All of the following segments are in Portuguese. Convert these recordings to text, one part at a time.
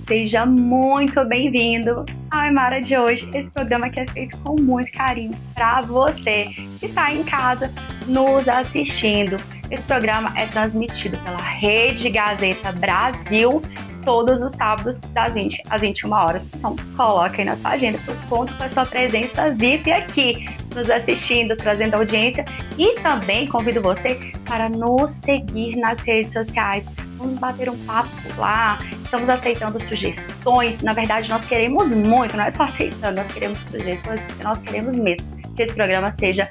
Seja muito bem-vindo ao Emara de hoje, esse programa que é feito com muito carinho para você que está em casa nos assistindo. Esse programa é transmitido pela Rede Gazeta Brasil todos os sábados às 21 horas. Então, coloque aí na sua agenda, que eu conto com a sua presença VIP aqui, nos assistindo, trazendo audiência, e também convido você para nos seguir nas redes sociais. Vamos bater um papo lá, estamos aceitando sugestões. Na verdade, nós queremos muito, não é só aceitando, nós queremos sugestões, porque nós queremos mesmo que esse programa seja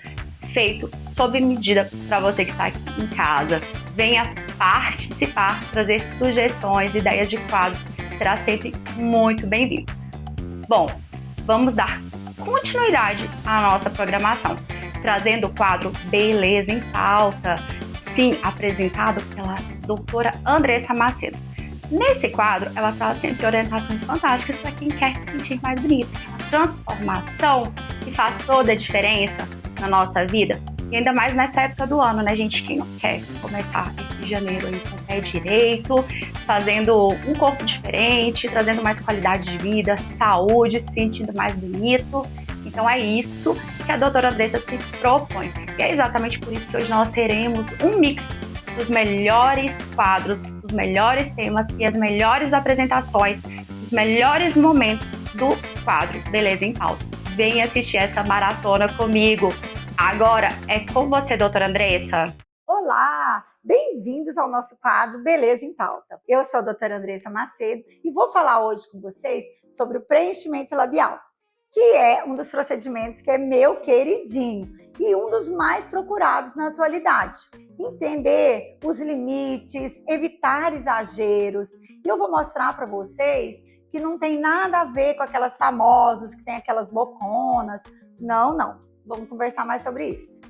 feito sob medida para você que está aqui em casa. Venha participar, trazer sugestões, ideias de quadros, será sempre muito bem-vindo. Bom, vamos dar continuidade à nossa programação, trazendo o quadro Beleza em Pauta, sim, apresentado pela doutora Andressa Macedo. Nesse quadro, ela traz sempre orientações fantásticas para quem quer se sentir mais bonita, aquela transformação que faz toda a diferença na nossa vida. E ainda mais nessa época do ano, né, gente? Quem não quer começar esse janeiro aí com o pé direito, fazendo um corpo diferente, trazendo mais qualidade de vida, saúde, se sentindo mais bonito. Então é isso que a doutora Andressa se propõe. E é exatamente por isso que hoje nós teremos um mix dos melhores quadros, dos melhores temas e as melhores apresentações, os melhores momentos do quadro Beleza em Pauta. Venha assistir essa maratona comigo. Agora é com você, doutora Andressa. Olá, bem-vindos ao nosso quadro Beleza em Pauta. Eu sou a doutora Andressa Macedo e vou falar hoje com vocês sobre o preenchimento labial, que é um dos procedimentos que é meu queridinho e um dos mais procurados na atualidade. Entender os limites, evitar exageros. E eu vou mostrar para vocês que não tem nada a ver com aquelas famosas que tem aquelas boconas. Não. Vamos conversar mais sobre isso.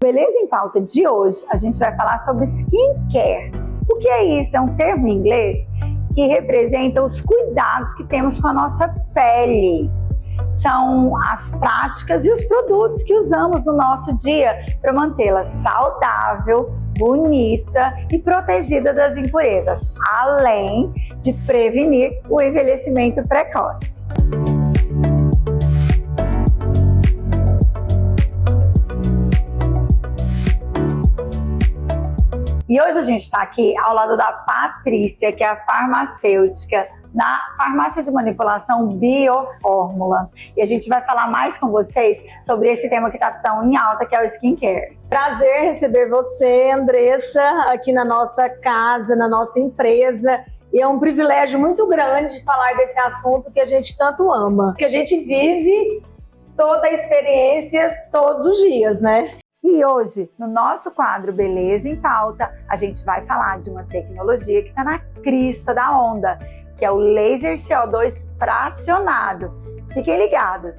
Beleza em Pauta de hoje, a gente vai falar sobre skincare. O que é isso? É um termo em inglês que representa os cuidados que temos com a nossa pele. São as práticas e os produtos que usamos no nosso dia para mantê-la saudável, bonita e protegida das impurezas, além de prevenir o envelhecimento precoce. E hoje a gente está aqui ao lado da Patrícia, que é a farmacêutica na farmácia de manipulação Biofórmula. E a gente vai falar mais com vocês sobre esse tema que está tão em alta, que é o skincare. Prazer receber você, Andressa, aqui na nossa casa, na nossa empresa. E é um privilégio muito grande falar desse assunto que a gente tanto ama, que a gente vive toda a experiência todos os dias, né? E hoje, no nosso quadro Beleza em Pauta, a gente vai falar de uma tecnologia que está na crista da onda, que é o laser CO2 fracionado. Fiquem ligados!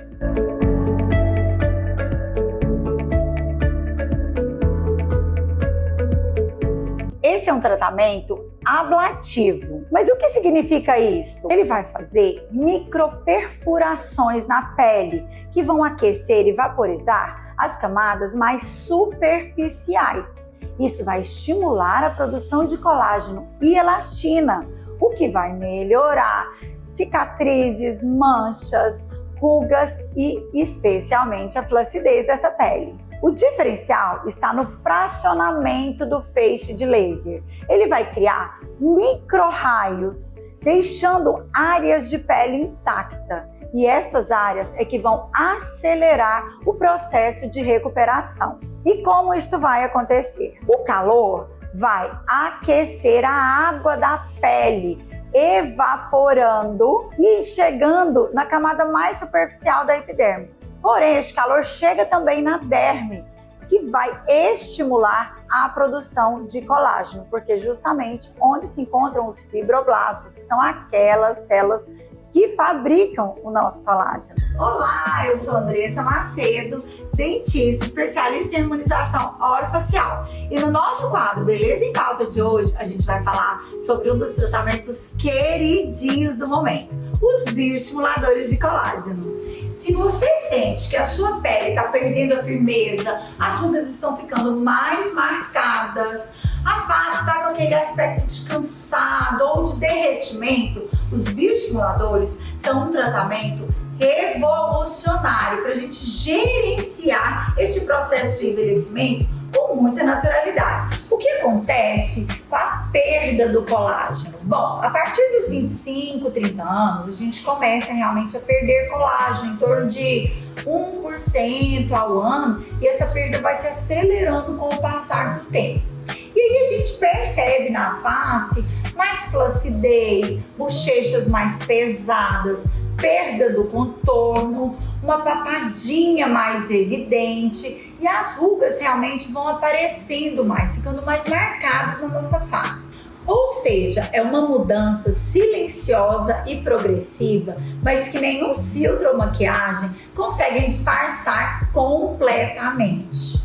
Esse é um tratamento ablativo. Mas o que significa isso? Ele vai fazer microperfurações na pele, que vão aquecer e vaporizar as camadas mais superficiais. Isso vai estimular a produção de colágeno e elastina, o que vai melhorar cicatrizes, manchas, rugas e especialmente a flacidez dessa pele. O diferencial está no fracionamento do feixe de laser. Ele vai criar micro-raios, deixando áreas de pele intacta. E estas áreas é que vão acelerar o processo de recuperação. E como isso vai acontecer? O calor vai aquecer a água da pele, evaporando e chegando na camada mais superficial da epiderme. Porém, este calor chega também na derme, que vai estimular a produção de colágeno, porque justamente onde se encontram os fibroblastos, que são aquelas células que fabricam o nosso colágeno. Olá, eu sou Andressa Macedo, dentista especialista em harmonização orofacial. E no nosso quadro Beleza em Pauta de hoje, a gente vai falar sobre um dos tratamentos queridinhos do momento, os bioestimuladores de colágeno. Se você sente que a sua pele está perdendo a firmeza, as rugas estão ficando mais marcadas, a face está com aquele aspecto de cansado ou de derretimento, os bioestimuladores são um tratamento revolucionário para a gente gerenciar este processo de envelhecimento com muita naturalidade. O que acontece com a perda do colágeno? Bom, a partir dos 25, 30 anos, a gente começa realmente a perder colágeno, em torno de 1% ao ano, e essa perda vai se acelerando com o passar do tempo. E aí a gente percebe na face mais flacidez, bochechas mais pesadas, perda do contorno, uma papadinha mais evidente e as rugas realmente vão aparecendo mais, ficando mais marcadas na nossa face. Ou seja, é uma mudança silenciosa e progressiva, mas que nenhum filtro ou maquiagem conseguem disfarçar completamente.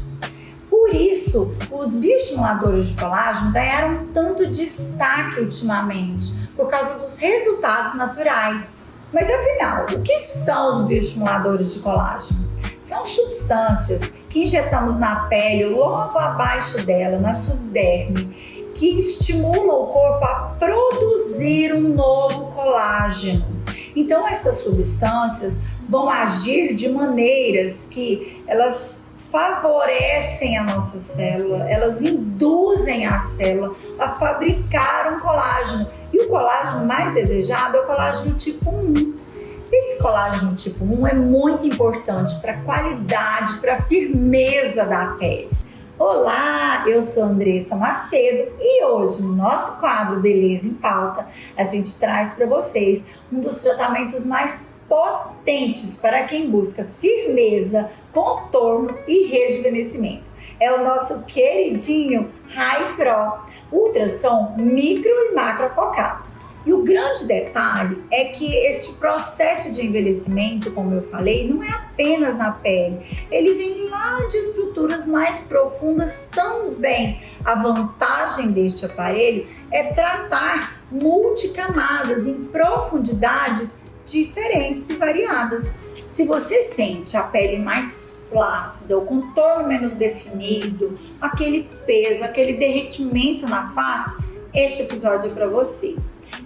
Por isso, os bioestimuladores de colágeno ganharam tanto destaque ultimamente, por causa dos resultados naturais. Mas afinal, o que são os bioestimuladores de colágeno? São substâncias que injetamos na pele ou logo abaixo dela, na subderme, que estimulam o corpo a produzir um novo colágeno. Então, essas substâncias vão agir de maneiras que elas favorecem a nossa célula, elas induzem a célula a fabricar um colágeno. E o colágeno mais desejado é o colágeno tipo 1. Esse colágeno tipo 1 é muito importante para a qualidade, para a firmeza da pele. Olá, eu sou Andressa Macedo e hoje no nosso quadro Beleza em Pauta a gente traz para vocês um dos tratamentos mais potentes para quem busca firmeza, contorno e rejuvenescimento. É o nosso queridinho Hi-Pro, ultrassom micro e macro focado. E o grande detalhe é que este processo de envelhecimento, como eu falei, não é apenas na pele, ele vem lá de estruturas mais profundas também. A vantagem deste aparelho é tratar multicamadas em profundidades diferentes e variadas. Se você sente a pele mais flácida, o contorno menos definido, aquele peso, aquele derretimento na face, este episódio é para você.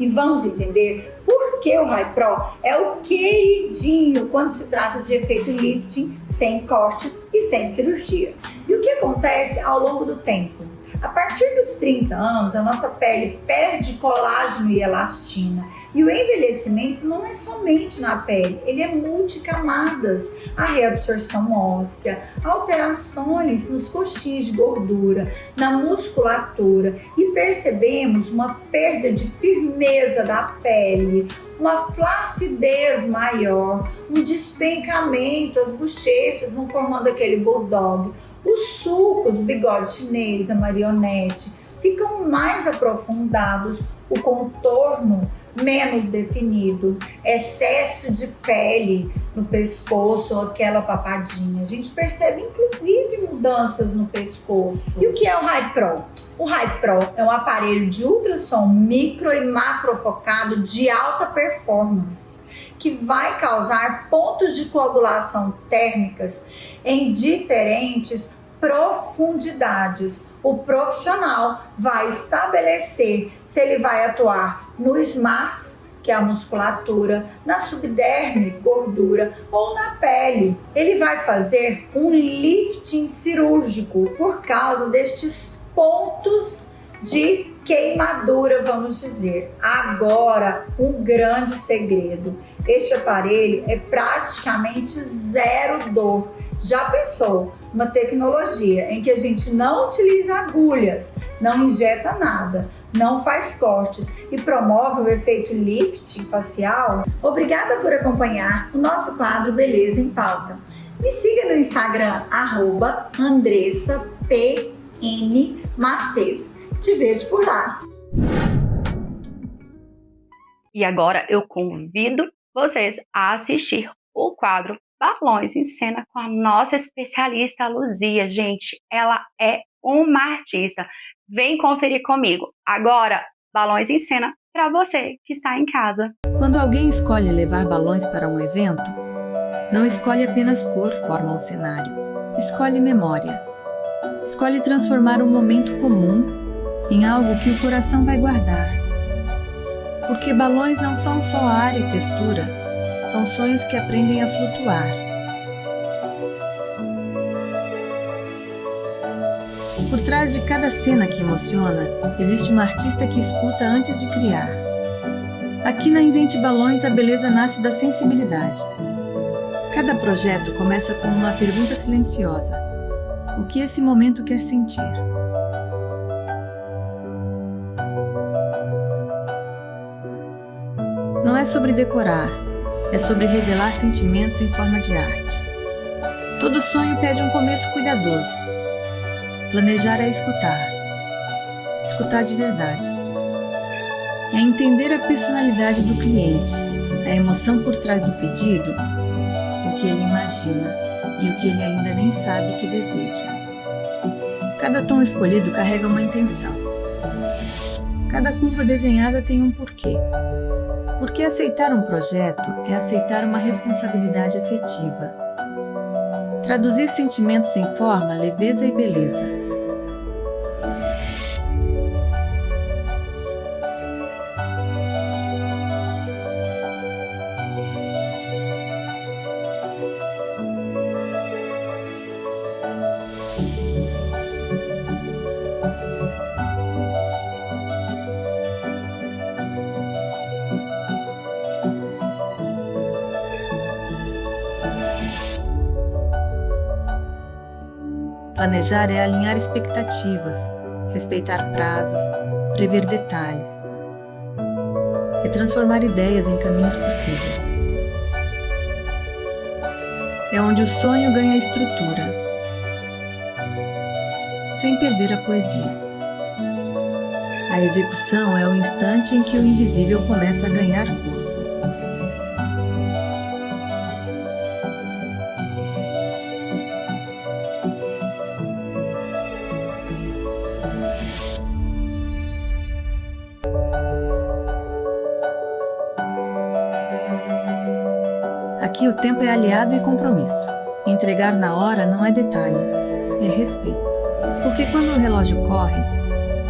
E vamos entender por que o Hi-Pro é o queridinho quando se trata de efeito lifting, sem cortes e sem cirurgia. E o que acontece ao longo do tempo? A partir dos 30 anos, a nossa pele perde colágeno e elastina. E o envelhecimento não é somente na pele, ele é multicamadas. A reabsorção óssea, alterações nos coxins de gordura, na musculatura. E percebemos uma perda de firmeza da pele, uma flacidez maior, um despencamento, as bochechas vão formando aquele bulldog. Os sulcos, o bigode chinês, a marionete, ficam mais aprofundados, o contorno menos definido, excesso de pele no pescoço ou aquela papadinha. A gente percebe inclusive mudanças no pescoço. E o que é o Hi-Pro? O Hi-Pro é um aparelho de ultrassom micro e macro focado de alta performance, que vai causar pontos de coagulação térmicas em diferentes profundidades. O profissional vai estabelecer se ele vai atuar no SMAS, que é a musculatura, na subderme, gordura, ou na pele. Ele vai fazer um lifting cirúrgico por causa destes pontos de queimadura, vamos dizer. Agora, um grande segredo. Este aparelho é praticamente zero dor. Já pensou? Uma tecnologia em que a gente não utiliza agulhas, não injeta nada, não faz cortes e promove o efeito lifting facial? Obrigada por acompanhar o nosso quadro Beleza em Pauta. Me siga no Instagram, @AndressaPNMacedo. Te vejo por lá! E agora eu convido vocês a assistir o quadro Balões em Cena com a nossa especialista Luzia. Gente, ela é uma artista. Vem conferir comigo. Agora, Balões em Cena para você que está em casa. Quando alguém escolhe levar balões para um evento, não escolhe apenas cor, forma ou cenário. Escolhe memória. Escolhe transformar um momento comum em algo que o coração vai guardar. Porque balões não são só ar e textura, são sonhos que aprendem a flutuar. Por trás de cada cena que emociona, existe uma artista que escuta antes de criar. Aqui na Invente Balões, a beleza nasce da sensibilidade. Cada projeto começa com uma pergunta silenciosa. O que esse momento quer sentir? Não é sobre decorar, é sobre revelar sentimentos em forma de arte. Todo sonho pede um começo cuidadoso. Planejar é escutar. Escutar de verdade. É entender a personalidade do cliente, a emoção por trás do pedido, o que ele imagina e o que ele ainda nem sabe que deseja. Cada tom escolhido carrega uma intenção. Cada curva desenhada tem um porquê. Porque aceitar um projeto é aceitar uma responsabilidade afetiva. Traduzir sentimentos em forma, leveza e beleza. Planejar é alinhar expectativas, respeitar prazos, prever detalhes. É transformar ideias em caminhos possíveis. É onde o sonho ganha estrutura, sem perder a poesia. A execução é o instante em que o invisível começa a ganhar corpo. Aqui o tempo é aliado e compromisso. Entregar na hora não é detalhe, é respeito. Porque quando o relógio corre,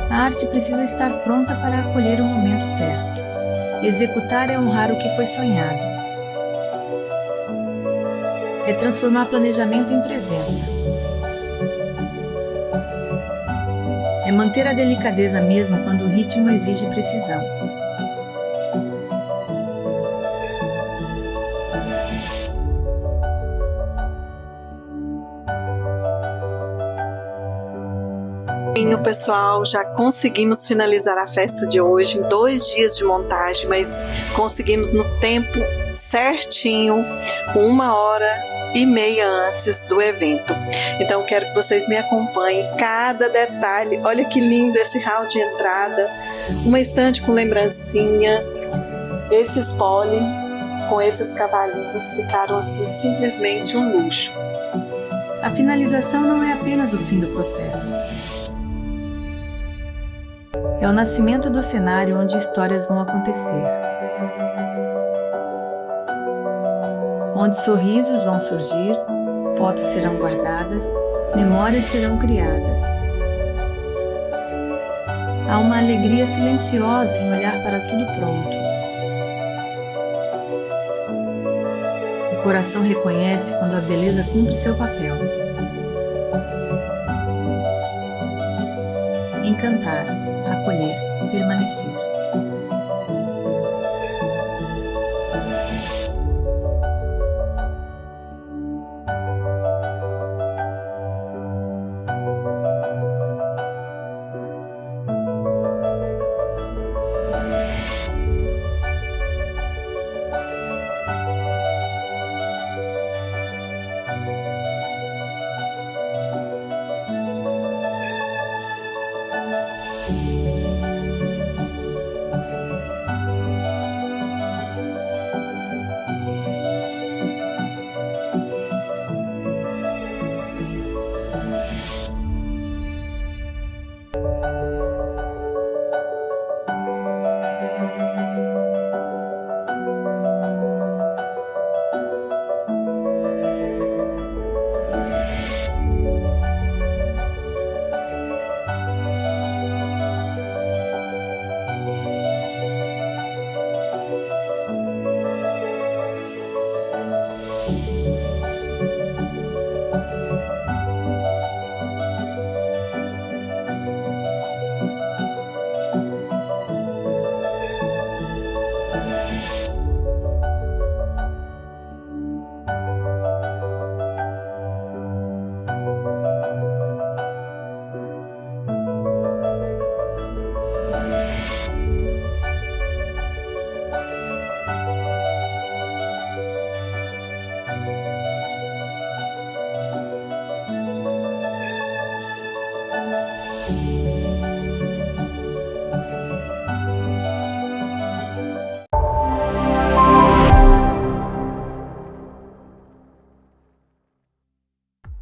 a arte precisa estar pronta para acolher o momento certo. Executar é honrar o que foi sonhado. É transformar planejamento em presença. É manter a delicadeza mesmo quando o ritmo exige precisão. Pessoal, já conseguimos finalizar a festa de hoje em 2 dias de montagem, mas conseguimos no tempo certinho, 1h30 antes do evento. Então quero que vocês me acompanhem, cada detalhe. Olha que lindo esse hall de entrada, uma estante com lembrancinha, esse spoiler com esses cavalinhos ficaram assim simplesmente um luxo. A finalização não é apenas o fim do processo. É o nascimento do cenário onde histórias vão acontecer. Onde sorrisos vão surgir, fotos serão guardadas, memórias serão criadas. Há uma alegria silenciosa em olhar para tudo pronto. O coração reconhece quando a beleza cumpre seu papel. Encantar, acolher, permanecer.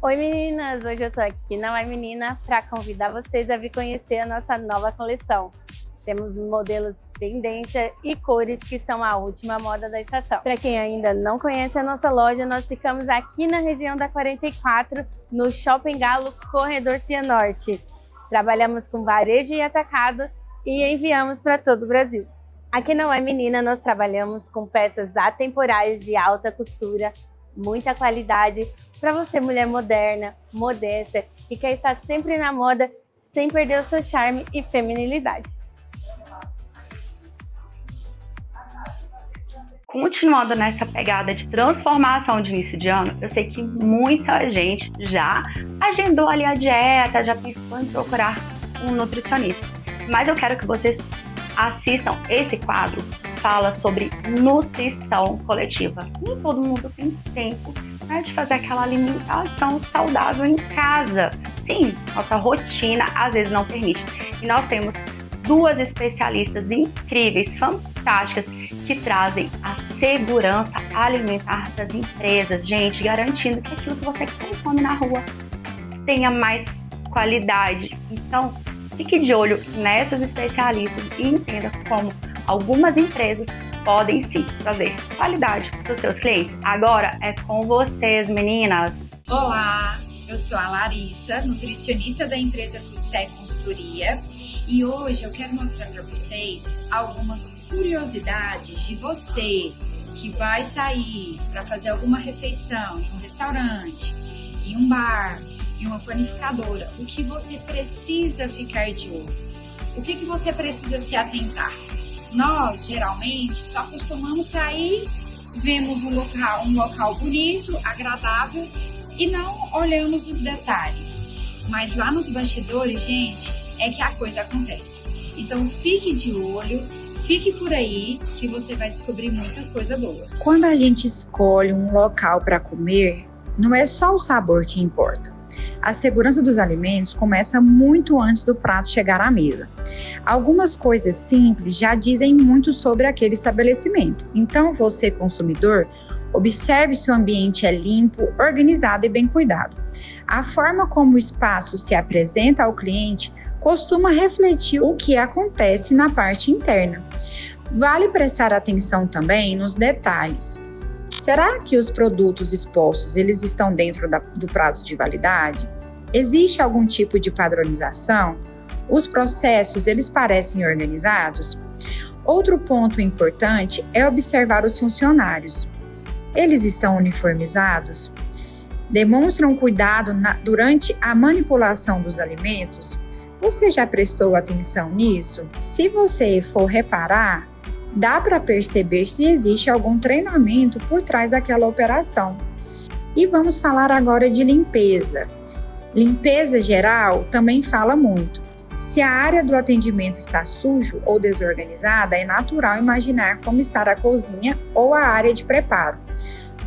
Oi meninas, hoje eu tô aqui na Mai Menina para convidar vocês a vir conhecer a nossa nova coleção. Temos modelos tendência e cores que são a última moda da estação. Para quem ainda não conhece a nossa loja, nós ficamos aqui na região da 44, no Shopping Galo, Corredor Cianorte. Trabalhamos com varejo e atacado e enviamos para todo o Brasil. Aqui na Mai Menina nós trabalhamos com peças atemporais de alta costura, muita qualidade para você, mulher moderna, modesta e quer estar sempre na moda sem perder o seu charme e feminilidade. Continuando nessa pegada de transformação de início de ano, eu sei que muita gente já agendou ali a dieta, já pensou em procurar um nutricionista. Mas eu quero que vocês assistam esse quadro, fala sobre nutrição coletiva. Nem todo mundo tem tempo, né, de fazer aquela alimentação saudável em casa. Sim, nossa rotina às vezes não permite. E nós temos duas especialistas incríveis, fantásticas, que trazem a segurança alimentar das empresas, gente, garantindo que aquilo que você consome na rua tenha mais qualidade. Então, fique de olho nessas especialistas e entenda como algumas empresas podem sim trazer qualidade para os seus clientes. Agora é com vocês, meninas! Olá, eu sou a Larissa, nutricionista da empresa Foodsec Consultoria, e hoje eu quero mostrar para vocês algumas curiosidades de você que vai sair para fazer alguma refeição em um restaurante, em um bar, em uma panificadora. O que você precisa ficar de olho? O que você precisa se atentar? Nós, geralmente, só costumamos sair, vemos um local bonito, agradável e não olhamos os detalhes. Mas lá nos bastidores, gente, é que a coisa acontece. Então, fique de olho, fique por aí que você vai descobrir muita coisa boa. Quando a gente escolhe um local para comer, não é só o sabor que importa. A segurança dos alimentos começa muito antes do prato chegar à mesa. Algumas coisas simples já dizem muito sobre aquele estabelecimento. Então, você, consumidor, observe se o ambiente é limpo, organizado e bem cuidado. A forma como o espaço se apresenta ao cliente costuma refletir o que acontece na parte interna. Vale prestar atenção também nos detalhes. Será que os produtos expostos eles estão dentro do prazo de validade? Existe algum tipo de padronização? Os processos eles parecem organizados? Outro ponto importante é observar os funcionários. Eles estão uniformizados? Demonstram cuidado durante a manipulação dos alimentos? Você já prestou atenção nisso? Se você for reparar, dá para perceber se existe algum treinamento por trás daquela operação. E vamos falar agora de limpeza. Limpeza geral também fala muito. Se a área do atendimento está sujo ou desorganizada, é natural imaginar como está a cozinha ou a área de preparo.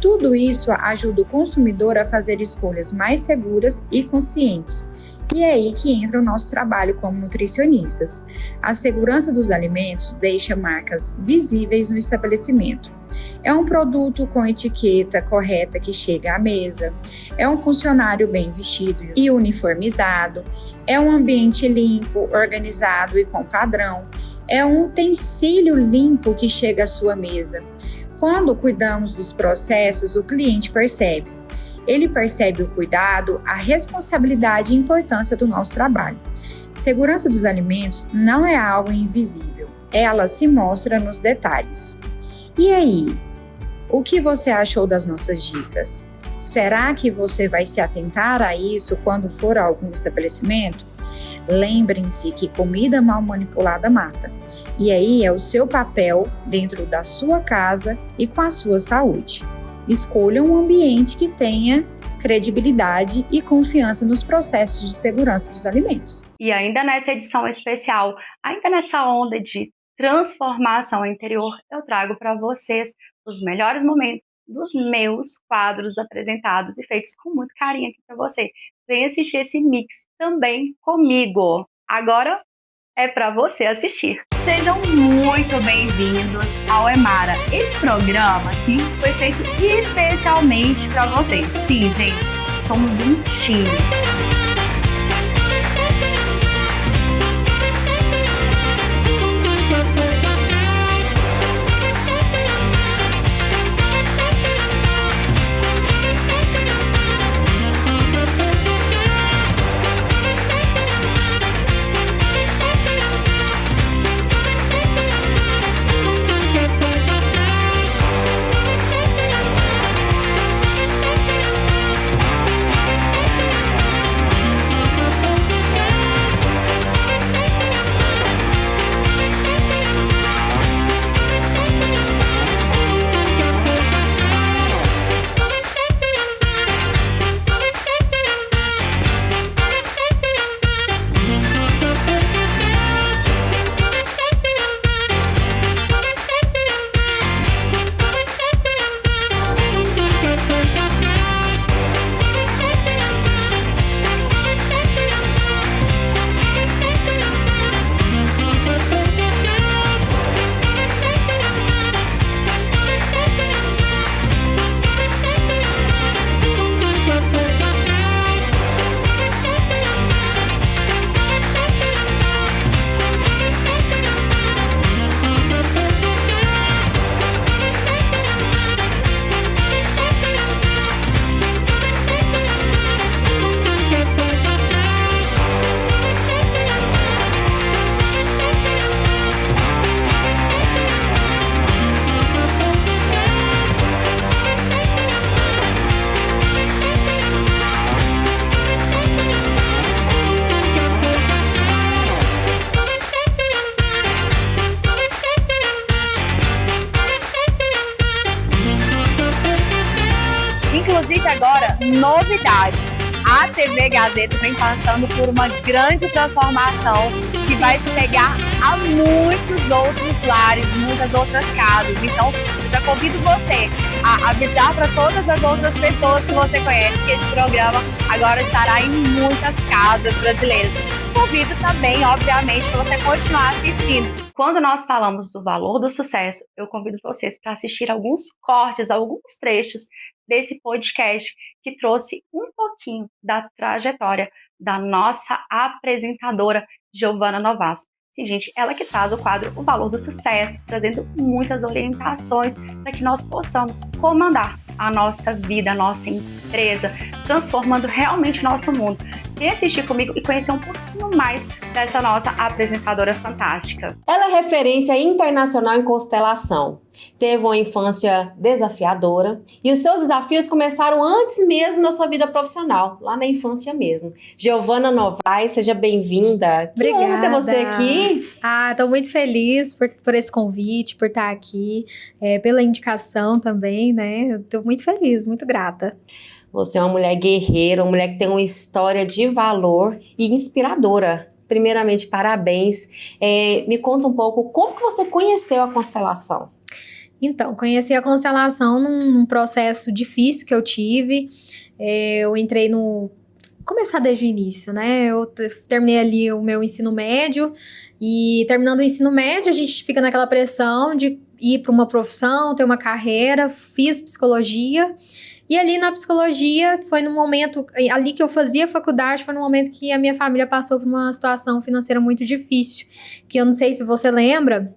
Tudo isso ajuda o consumidor a fazer escolhas mais seguras e conscientes. E é aí que entra o nosso trabalho como nutricionistas. A segurança dos alimentos deixa marcas visíveis no estabelecimento. É um produto com etiqueta correta que chega à mesa. É um funcionário bem vestido e uniformizado. É um ambiente limpo, organizado e com padrão. É um utensílio limpo que chega à sua mesa. Quando cuidamos dos processos, o cliente percebe. Ele percebe o cuidado, a responsabilidade e a importância do nosso trabalho. Segurança dos alimentos não é algo invisível, ela se mostra nos detalhes. E aí, O que você achou das nossas dicas? Será que você vai se atentar a isso quando for a algum estabelecimento? Lembrem-se que comida mal manipulada mata. E aí é o seu papel dentro da sua casa e com a sua saúde. Escolha um ambiente que tenha credibilidade e confiança nos processos de segurança dos alimentos. E ainda nessa edição especial, ainda nessa onda de transformação interior, eu trago para vocês os melhores momentos dos meus quadros apresentados e feitos com muito carinho aqui para você. Vem assistir esse mix também comigo. Agora é para você assistir. Sejam muito bem-vindos ao Emara. Esse programa aqui foi feito especialmente para vocês. Sim, gente, somos um time. Inclusive agora, novidades. A TV Gazeta vem passando por uma grande transformação que vai chegar a muitos outros lares, muitas outras casas. Então, eu já convido você a avisar para todas as outras pessoas que você conhece que esse programa agora estará em muitas casas brasileiras. Convido também, obviamente, para você continuar assistindo. Quando nós falamos do valor do sucesso, eu convido vocês para assistir alguns cortes, alguns trechos desse podcast que trouxe um pouquinho da trajetória da nossa apresentadora Giovana Novas. Sim, gente, ela que traz o quadro O Valor do Sucesso, trazendo muitas orientações para que nós possamos comandar a nossa vida, a nossa empresa, transformando realmente o nosso mundo. Vem assistir comigo e conhecer um pouquinho mais dessa nossa apresentadora fantástica. Ela é referência internacional em constelação. Teve uma infância desafiadora e os seus desafios começaram antes mesmo da sua vida profissional, lá na infância mesmo. Giovana Novaes, seja bem-vinda. Que honra ter você aqui. Estou muito feliz por esse convite, por estar aqui, pela indicação também, né? Estou muito feliz, muito grata. Você é uma mulher guerreira, uma mulher que tem uma história de valor e inspiradora. Primeiramente, parabéns. Me conta um pouco como que você conheceu a constelação. Então, conheci a constelação num processo difícil que eu tive. Eu entrei no... Começar desde o início, né? Eu terminei ali o meu ensino médio e terminando o ensino médio, a gente fica naquela pressão de ir para uma profissão, ter uma carreira. Fiz psicologia. E ali na psicologia, foi no momento, ali que eu fazia faculdade, foi no momento que a minha família passou por uma situação financeira muito difícil, que eu não sei se você lembra,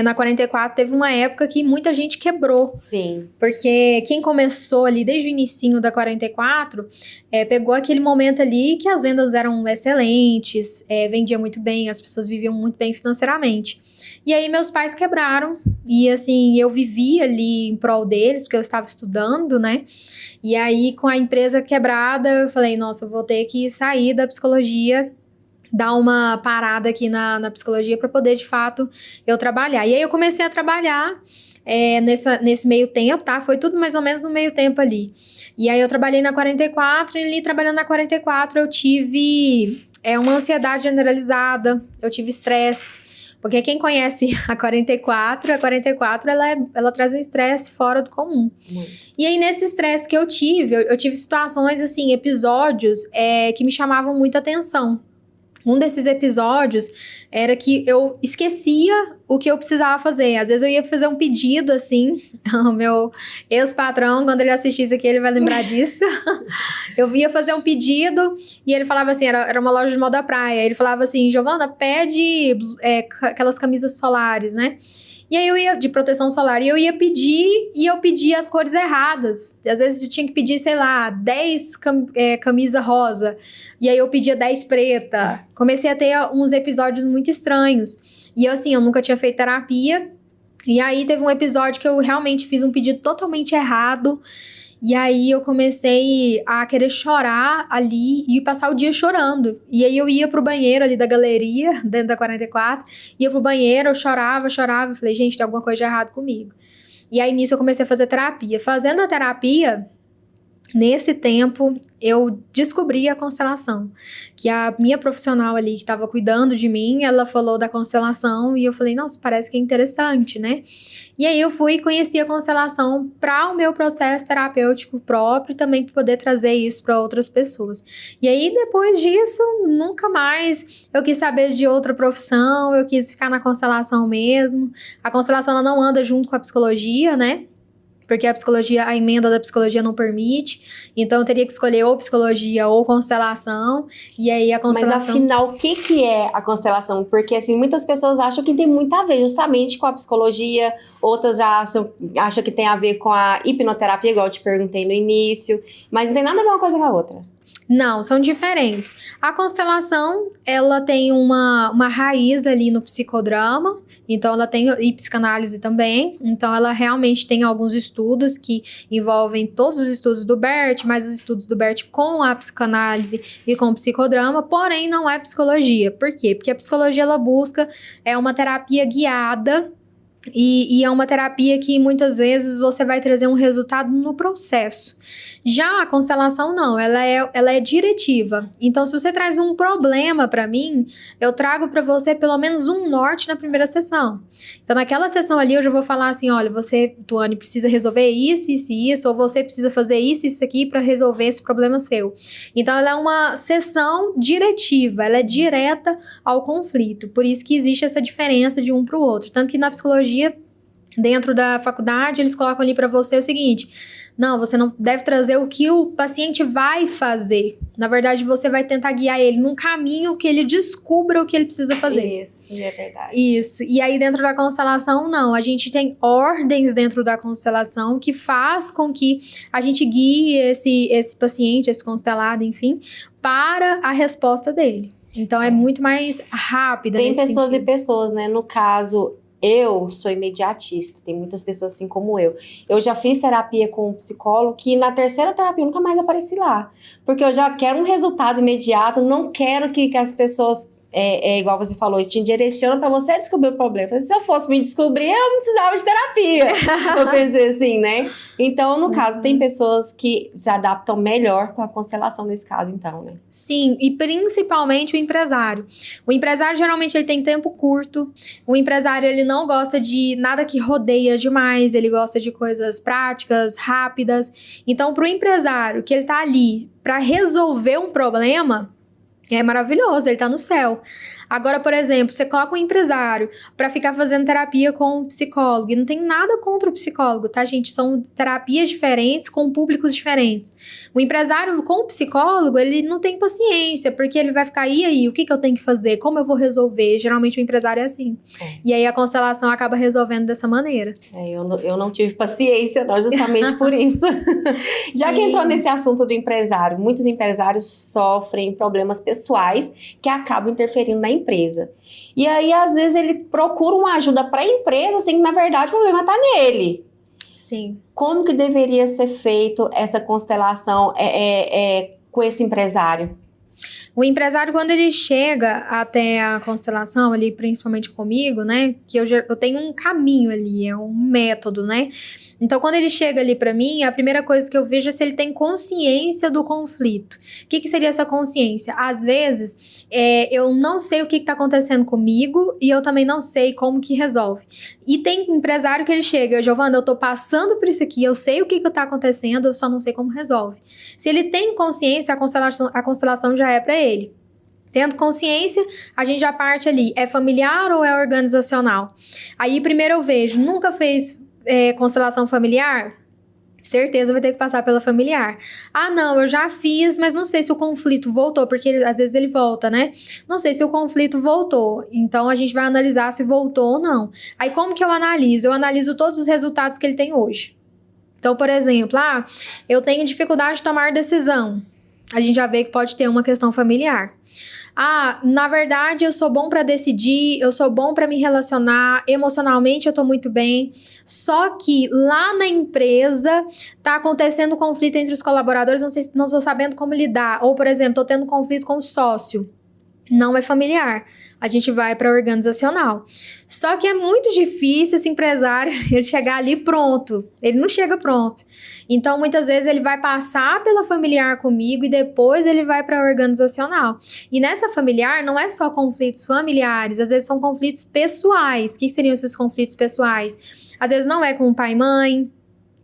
na 44 teve uma época que muita gente quebrou. Sim. Porque quem começou ali desde o inicinho da 44, pegou aquele momento ali que as vendas eram excelentes, vendia muito bem, as pessoas viviam muito bem financeiramente. E aí meus pais quebraram. E assim, eu vivia ali em prol deles, porque eu estava estudando, né? E aí, com a empresa quebrada, eu falei, nossa, eu vou ter que sair da psicologia, dar uma parada aqui na psicologia para poder, de fato, eu trabalhar. E aí eu comecei a trabalhar nesse meio tempo, tá? Foi tudo mais ou menos no meio tempo ali. E aí eu trabalhei na 44, e ali trabalhando na 44 eu tive uma ansiedade generalizada, eu tive estresse. Porque quem conhece a 44 ela traz um estresse fora do comum. Muito. E aí, nesse estresse que eu tive situações, assim, episódios que me chamavam muita atenção. Um desses episódios era que eu esquecia o que eu precisava fazer. Às vezes eu ia fazer um pedido, assim, o meu ex-patrão, quando ele assistir isso aqui, ele vai lembrar disso. Eu ia fazer um pedido e ele falava assim, era uma loja de moda praia, ele falava assim, Giovana, pede aquelas camisas solares, né? E aí eu ia, de proteção solar, e eu ia pedir, e eu pedia as cores erradas. Às vezes eu tinha que pedir, sei lá, 10 camisa rosa, e aí eu pedia 10 preta. Comecei a ter uns episódios muito estranhos. E assim, eu nunca tinha feito terapia, e aí teve um episódio que eu realmente fiz um pedido totalmente errado, e aí eu comecei a querer chorar ali e passar o dia chorando. E aí eu ia pro banheiro ali da galeria, dentro da 44, ia pro banheiro, eu chorava. Falei, gente, tem alguma coisa de errado comigo. E aí nisso eu comecei a fazer terapia. Fazendo a terapia, nesse tempo, eu descobri a constelação. Que a minha profissional ali, que estava cuidando de mim, ela falou da constelação e eu falei, nossa, parece que é interessante, né? E aí eu fui e conheci a constelação para o meu processo terapêutico próprio e também para poder trazer isso para outras pessoas. E aí, depois disso, nunca mais eu quis saber de outra profissão, eu quis ficar na constelação mesmo. A constelação, ela não anda junto com a psicologia, né? Porque a emenda da psicologia não permite. Então, eu teria que escolher ou psicologia ou constelação. E aí, a constelação... Mas, afinal, o que é a constelação? Porque, assim, muitas pessoas acham que tem muito a ver justamente com a psicologia. Outras já acham que tem a ver com a hipnoterapia, igual eu te perguntei no início. Mas não tem nada a ver uma coisa com a outra. Não, são diferentes. A constelação, ela tem uma raiz ali no psicodrama, então ela tem, e psicanálise também, então ela realmente tem alguns estudos que envolvem todos os estudos do Bert, mais os estudos do Bert com a psicanálise e com o psicodrama, porém não é psicologia. Por quê? Porque a psicologia, ela busca uma terapia guiada, e é uma terapia que muitas vezes você vai trazer um resultado no processo. Já a constelação não, ela é diretiva. Então, se você traz um problema para mim, eu trago para você pelo menos um norte na primeira sessão. Então, naquela sessão ali, eu já vou falar assim, olha, você, Tuane, precisa resolver isso, isso e isso, ou você precisa fazer isso, isso aqui para resolver esse problema seu. Então, ela é uma sessão diretiva, ela é direta ao conflito. Por isso que existe essa diferença de um para o outro. Tanto que na psicologia, dentro da faculdade, eles colocam ali para você o seguinte... Não, você não deve trazer o que o paciente vai fazer. Na verdade, você vai tentar guiar ele num caminho que ele descubra o que ele precisa fazer. Isso, é verdade. Isso. E aí, dentro da constelação, não. A gente tem ordens dentro da constelação que faz com que a gente guie esse paciente, esse constelado, enfim, para a resposta dele. Então, é muito mais rápida. Tem pessoas sentido. e pessoas, né? No caso... Eu sou imediatista, tem muitas pessoas assim como eu. Eu já fiz terapia com um psicólogo que na terceira terapia eu nunca mais apareci lá. Porque eu já quero um resultado imediato, não quero que as pessoas, igual você falou, te direcionam pra você descobrir o problema. Se eu fosse me descobrir, eu não precisava de terapia. Eu pensei assim, né? Então, no caso, tem pessoas que se adaptam melhor com a constelação nesse caso, então, né? Sim, e principalmente o empresário. O empresário, geralmente, ele tem tempo curto. O empresário, ele não gosta de nada que rodeia demais. Ele gosta de coisas práticas, rápidas. Então, pro empresário que ele tá ali para resolver um problema, é maravilhoso, ele tá no céu. Agora, por exemplo, você coloca um empresário pra ficar fazendo terapia com um psicólogo. E não tem nada contra o psicólogo, tá, gente? São terapias diferentes com públicos diferentes. O empresário com o psicólogo, ele não tem paciência, porque ele vai ficar, e aí, o que eu tenho que fazer? Como eu vou resolver? Geralmente o empresário é assim. E aí a constelação acaba resolvendo dessa maneira. Eu não tive paciência, não, justamente por isso. Já que entrou nesse assunto do empresário, muitos empresários sofrem problemas pessoais pessoais que acabam interferindo na empresa. E aí, às vezes, ele procura uma ajuda para a empresa, assim, que na verdade o problema está nele. Sim. Como que deveria ser feito essa constelação com esse empresário? O empresário, quando ele chega até a constelação ali, principalmente comigo, né, que eu tenho um caminho ali, é um método, né? Então, quando ele chega ali pra mim, a primeira coisa que eu vejo é se ele tem consciência do conflito. O que seria essa consciência? Às vezes, eu não sei o que tá acontecendo comigo e eu também não sei como que resolve. E tem empresário que ele chega, Giovana, eu tô passando por isso aqui, eu sei o que tá acontecendo, eu só não sei como resolve. Se ele tem consciência, a constelação já é pra ele. Tendo consciência, a gente já parte ali, é familiar ou é organizacional? Aí primeiro eu vejo, nunca fez constelação familiar? Certeza vai ter que passar pela familiar. Ah, não, eu já fiz, mas não sei se o conflito voltou, porque às vezes ele volta, né? Não sei se o conflito voltou, então a gente vai analisar se voltou ou não. Aí como que eu analiso? Eu analiso todos os resultados que ele tem hoje. Então, por exemplo, eu tenho dificuldade de tomar decisão. A gente já vê que pode ter uma questão familiar. Na verdade, eu sou bom para decidir, eu sou bom para me relacionar, emocionalmente eu tô muito bem. Só que lá na empresa tá acontecendo conflito entre os colaboradores, não estou sabendo como lidar. Ou, por exemplo, tô tendo conflito com o sócio. Não é familiar. A gente vai para organizacional. Só que é muito difícil esse empresário ele chegar ali pronto. Ele não chega pronto. Então, muitas vezes, ele vai passar pela familiar comigo e depois ele vai para a organizacional. E nessa familiar, não é só conflitos familiares, às vezes são conflitos pessoais. O que seriam esses conflitos pessoais? Às vezes não é com o pai e mãe,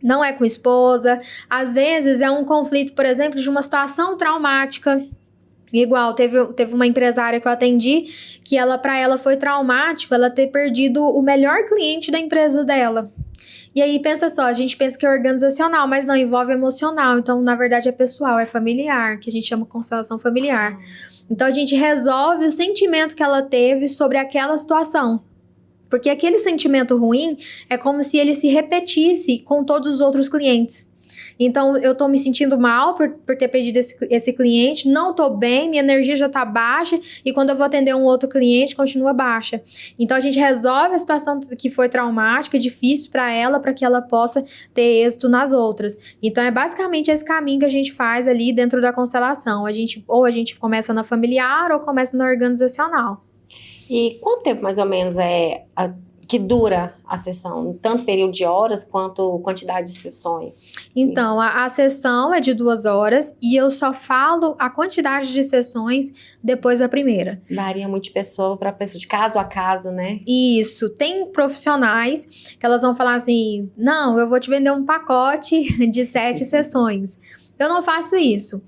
não é com a esposa. Às vezes é um conflito, por exemplo, de uma situação traumática. Igual, teve uma empresária que eu atendi que para ela foi traumático ela ter perdido o melhor cliente da empresa dela. E aí, pensa só, a gente pensa que é organizacional, mas não, envolve emocional. Então, na verdade, é pessoal, é familiar, que a gente chama de constelação familiar. Então, a gente resolve o sentimento que ela teve sobre aquela situação. Porque aquele sentimento ruim é como se ele se repetisse com todos os outros clientes. Então, eu tô me sentindo mal por ter perdido esse cliente, não tô bem, minha energia já tá baixa, e quando eu vou atender um outro cliente, continua baixa. Então, a gente resolve a situação que foi traumática, difícil para ela, para que ela possa ter êxito nas outras. Então, é basicamente esse caminho que a gente faz ali dentro da constelação. A gente começa na familiar ou começa na organizacional. E quanto tempo, mais ou menos, que dura a sessão? Tanto período de horas quanto quantidade de sessões? Então, a sessão é de 2 horas e eu só falo a quantidade de sessões depois da primeira. Varia muito de pessoa para pessoa, de caso a caso, né? Isso. Tem profissionais que elas vão falar assim, não, eu vou te vender um pacote de 7 sessões. Eu não faço isso.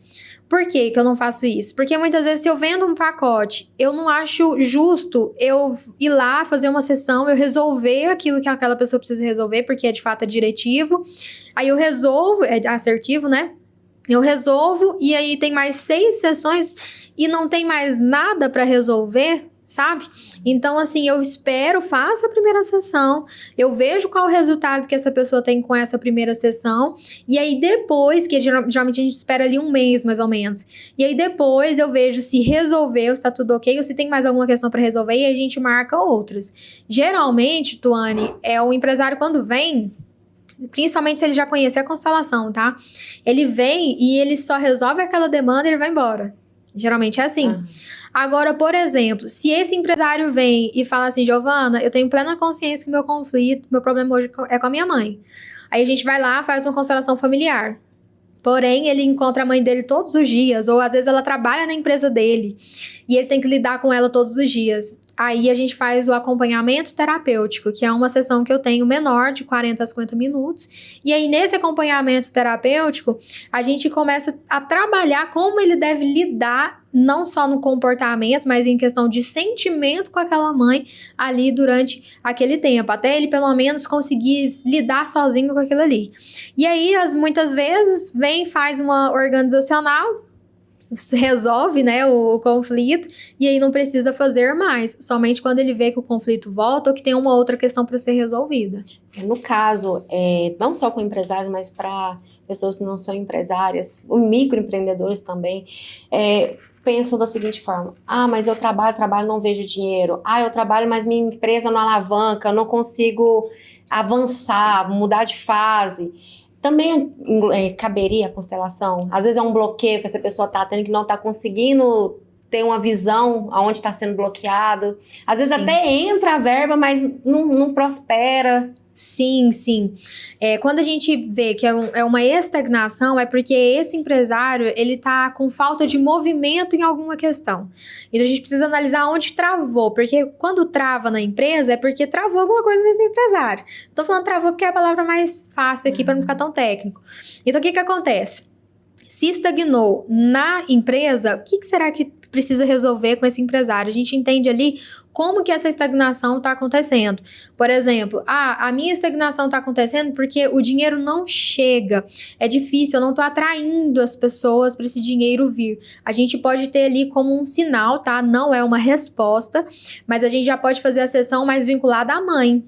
Por que eu não faço isso? Porque muitas vezes se eu vendo um pacote, eu não acho justo eu ir lá fazer uma sessão, eu resolver aquilo que aquela pessoa precisa resolver, porque de fato é diretivo. Aí eu resolvo, é assertivo, né? Eu resolvo e aí tem mais 6 sessões e não tem mais nada para resolver, sabe? Então, assim, eu espero, faço a primeira sessão, eu vejo qual o resultado que essa pessoa tem com essa primeira sessão, e aí depois, que geralmente a gente espera ali 1 mês, mais ou menos, e aí depois eu vejo se resolveu, se tá tudo ok, ou se tem mais alguma questão para resolver, e a gente marca outras. Geralmente, Tuane, o empresário quando vem, principalmente se ele já conhece a constelação, tá? Ele vem e ele só resolve aquela demanda e ele vai embora. Geralmente é assim. Agora, por exemplo, se esse empresário vem e fala assim, Giovana, eu tenho plena consciência que meu problema hoje é com a minha mãe. Aí a gente vai lá, faz uma constelação familiar. Porém, ele encontra a mãe dele todos os dias, ou às vezes ela trabalha na empresa dele, e ele tem que lidar com ela todos os dias. Aí a gente faz o acompanhamento terapêutico, que é uma sessão que eu tenho menor, de 40 a 50 minutos. E aí, nesse acompanhamento terapêutico, a gente começa a trabalhar como ele deve lidar, não só no comportamento, mas em questão de sentimento com aquela mãe ali durante aquele tempo, até ele pelo menos conseguir lidar sozinho com aquilo ali. E aí, muitas vezes, vem, faz uma organizacional, resolve, né, o conflito, e aí não precisa fazer mais, somente quando ele vê que o conflito volta ou que tem uma outra questão para ser resolvida. No caso, não só com empresários, mas para pessoas que não são empresárias, microempreendedores também, pensam da seguinte forma: ah, mas eu trabalho, não vejo dinheiro. Ah, eu trabalho, mas minha empresa não alavanca, eu não consigo avançar, mudar de fase. Também caberia a constelação? Às vezes é um bloqueio que essa pessoa está tendo, que não está conseguindo ter uma visão aonde está sendo bloqueado. Às vezes até entra a verba, mas não prospera. Sim, sim. Quando a gente vê que é uma estagnação, é porque esse empresário, ele tá com falta de movimento em alguma questão. Então a gente precisa analisar onde travou, porque quando trava na empresa, é porque travou alguma coisa nesse empresário. Tô falando travou porque é a palavra mais fácil aqui para não ficar tão técnico. Então o que acontece? Se estagnou na empresa, o que será que precisa resolver com esse empresário? A gente entende ali como que essa estagnação está acontecendo. Por exemplo, a minha estagnação está acontecendo porque o dinheiro não chega. É difícil, eu não estou atraindo as pessoas para esse dinheiro vir. A gente pode ter ali como um sinal, tá? Não é uma resposta, mas a gente já pode fazer a sessão mais vinculada à mãe,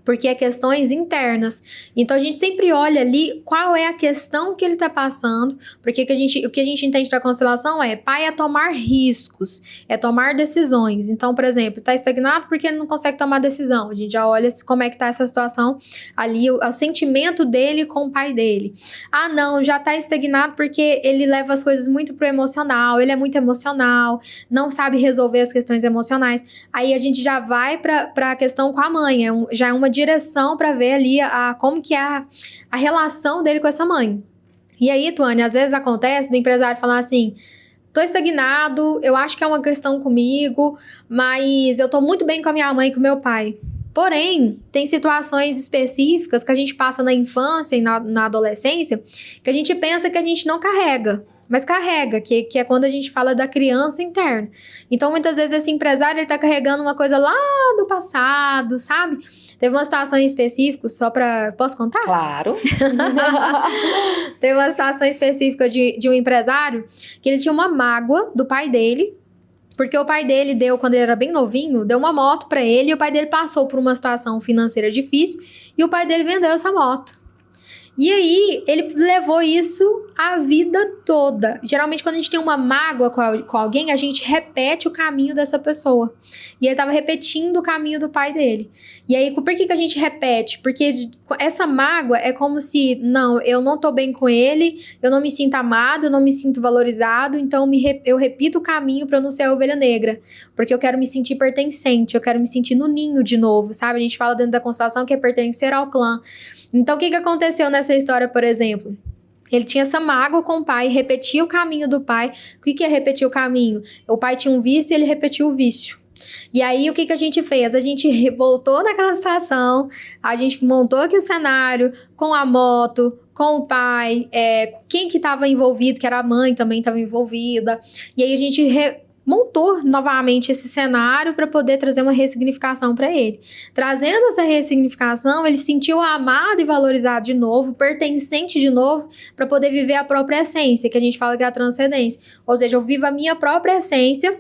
porque é questões internas. Então a gente sempre olha ali qual é a questão que ele está passando, porque o que a gente entende da constelação pai é tomar riscos, é tomar decisões. Então, por exemplo, está estagnado porque ele não consegue tomar decisão. A gente já olha como é que está essa situação ali, o sentimento dele com o pai dele. Ah, não, já está estagnado porque ele leva as coisas muito pro emocional, ele é muito emocional, não sabe resolver as questões emocionais. Aí a gente já vai para a questão com a mãe, já é uma direção para ver ali como que é a relação dele com essa mãe. E aí, Tuane, às vezes acontece do empresário falar assim: tô estagnado, eu acho que é uma questão comigo, mas eu tô muito bem com a minha mãe e com o meu pai. Porém, tem situações específicas que a gente passa na infância e na adolescência que a gente pensa que a gente não carrega, mas carrega, que é quando a gente fala da criança interna. Então, muitas vezes, esse empresário, ele tá carregando uma coisa lá do passado, sabe? Teve uma situação em específico, posso contar? Claro. Teve uma situação específica de um empresário que ele tinha uma mágoa do pai dele, porque o pai dele quando ele era bem novinho, deu uma moto pra ele, e o pai dele passou por uma situação financeira difícil, e o pai dele vendeu essa moto. E aí, ele levou isso a vida toda. Geralmente, quando a gente tem uma mágoa com alguém, a gente repete o caminho dessa pessoa. E ele estava repetindo o caminho do pai dele. E aí, por que a gente repete? Porque essa mágoa é como se, não, eu não tô bem com ele, eu não me sinto amado, eu não me sinto valorizado, então eu repito o caminho para eu não ser a ovelha negra. Porque eu quero me sentir pertencente, eu quero me sentir no ninho de novo, sabe? A gente fala dentro da constelação que é pertencer ao clã. Então, o que aconteceu nessa história, por exemplo? Ele tinha essa mágoa com o pai, repetia o caminho do pai. O que é repetir o caminho? O pai tinha um vício e ele repetiu o vício. E aí, o que a gente fez? A gente voltou naquela situação, a gente montou aqui o cenário com a moto, com o pai, quem que estava envolvido, que era a mãe também estava envolvida. E aí, a gente montou novamente esse cenário para poder trazer uma ressignificação para ele. Trazendo essa ressignificação, ele se sentiu amado e valorizado de novo, pertencente de novo, para poder viver a própria essência, que a gente fala que é a transcendência. Ou seja, eu vivo a minha própria essência.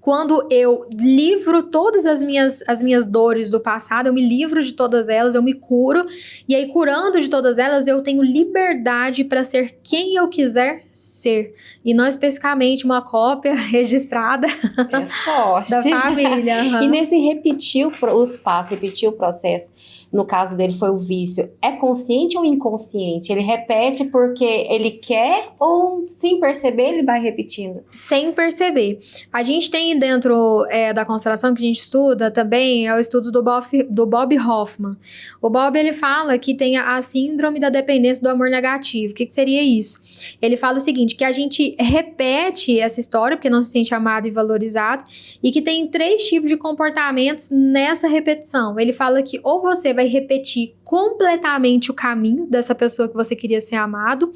Quando eu livro todas as minhas dores do passado, eu me livro de todas elas, eu me curo, e aí curando de todas elas, eu tenho liberdade para ser quem eu quiser ser, e não especificamente uma cópia registrada forte. da família. E nesse repetir os passos, repetir o processo, no caso dele foi o vício, é consciente ou inconsciente? Ele repete porque ele quer ou sem perceber ele vai repetindo? Sem perceber. A gente tem dentro da constelação que a gente estuda também, é o estudo do Bob Hoffman. O Bob, ele fala que tem a síndrome da dependência do amor negativo. O que seria isso? Ele fala o seguinte, que a gente repete essa história porque não se sente amado e valorizado, e que tem 3 tipos de comportamentos nessa repetição. Ele fala que ou você vai repetir completamente o caminho dessa pessoa que você queria ser amado,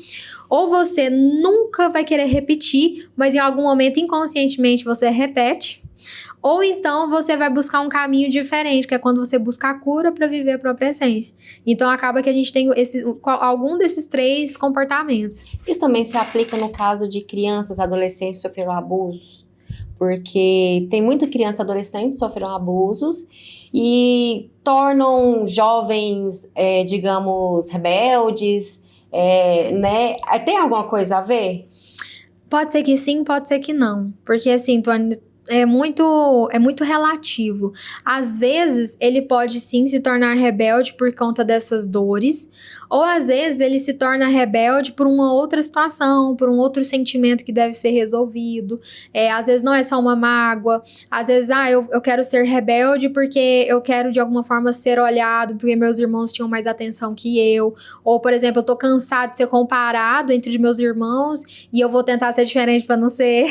ou você nunca vai querer repetir, mas em algum momento inconscientemente você repete, ou então você vai buscar um caminho diferente, que é quando você busca a cura para viver a própria essência. Então acaba que a gente tem algum desses 3 comportamentos. Isso também se aplica no caso de crianças, adolescentes que sofreram abusos, porque tem muita criança e adolescente que sofreram abusos e tornam jovens, digamos, rebeldes, né? Tem alguma coisa a ver? Pode ser que sim, pode ser que não. Porque assim, Tuane, é muito relativo. Às vezes, ele pode sim se tornar rebelde por conta dessas dores, ou às vezes ele se torna rebelde por uma outra situação, por um outro sentimento que deve ser resolvido. Às vezes não é só uma mágoa, às vezes, eu quero ser rebelde porque eu quero de alguma forma ser olhado, porque meus irmãos tinham mais atenção que eu, ou por exemplo, eu tô cansado de ser comparado entre meus irmãos e eu vou tentar ser diferente para não ser.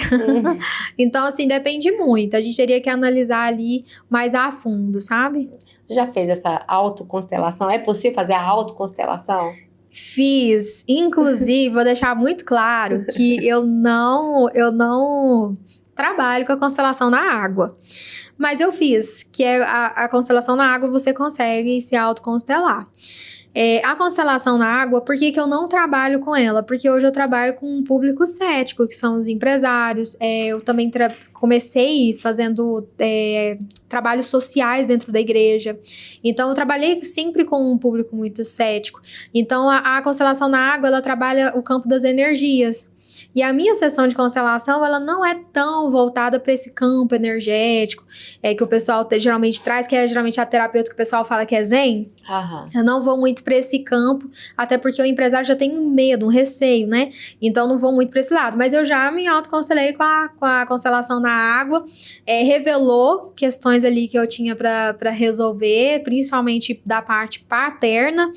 Então, assim, depende muito. A gente teria que analisar ali mais a fundo, sabe? Você já fez essa autoconstelação? É possível fazer a autoconstelação? Fiz. Inclusive, vou deixar muito claro que eu não trabalho com a constelação na água. Mas eu fiz, que é a constelação na água, você consegue se autoconstelar. A constelação na água, por que eu não trabalho com ela? Porque hoje eu trabalho com um público cético, que são os empresários. Eu também comecei fazendo trabalhos sociais dentro da igreja. Então, eu trabalhei sempre com um público muito cético. Então, a constelação na água, ela trabalha o campo das energias. E a minha sessão de constelação, ela não é tão voltada para esse campo energético, que o pessoal geralmente traz, que é geralmente a terapeuta que o pessoal fala que é zen. Aham. Eu não vou muito para esse campo, até porque o empresário já tem um medo, um receio, né? Então, não vou muito para esse lado. Mas eu já me autoconstelei com a constelação na água. Revelou questões ali que eu tinha para resolver, principalmente da parte paterna.